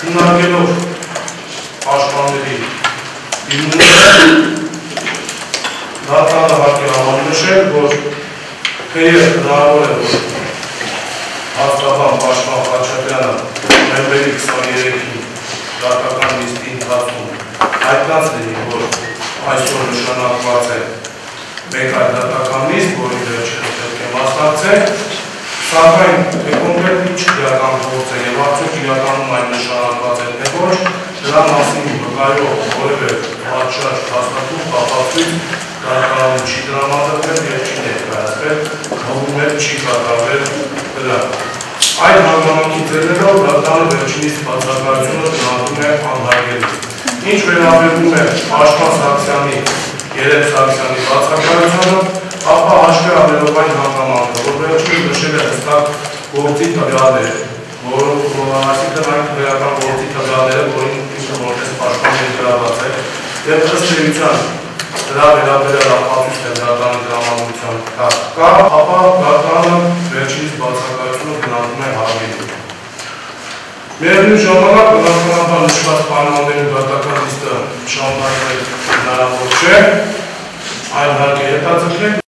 Հիմնարկելով պաշտպանների դիմումները դատարանը հարկի համանշել, որ թեև հնարավոր է, որ հաստատան պաշտպան Խաչատրյանը նոյեմբերի 23-ին դատական նիստի ընթացքում հայտնած լինի, որ այսօր նշանակված է մեկ այլ դատական նիստ, որի վերջինը պետք է մասնակցել, սակայն թե կոնկրետ ինչ իրական գործ է եւ արդյոք իրականում այն նշանակված է թե ոչ, դրա մասին վկայող որևէ պատշաճ հաստատում կապացույց դատարանում չի տրամադրվել եւ չի ներկայացվել, հողումներ չի կատարվել դրան։ Այդ հանգամանքի ձեռներով դատարանը վերջինիս բացակայությունը գնահատում է անհարգելի։ Ինչ վերաբերում է Պաշտպան Սարգսյանի, Երեմ Սարգսյանի բացակայությանը, ապա հաշվի առնելով այն հանգամանքը, որ վերջինս նշել է հստակ գործի տվյալներ, այսինքն այն քրեական գործի տվյալները, որին ինքը որպես պաշտպան ներգրավված է, եւ ըստ էության դրա վերաբերյալ ապացույց է դատարանի տրամադրության կա, ապա դատարանը վերջինիս բացակայությունը գնահատում է հարգելի։ Միևնույն ժամանակ բնականաբար նշված պայմաններում դատական նիստը շարունակել հնարավոր չէ, այն հարկ է հետաձգել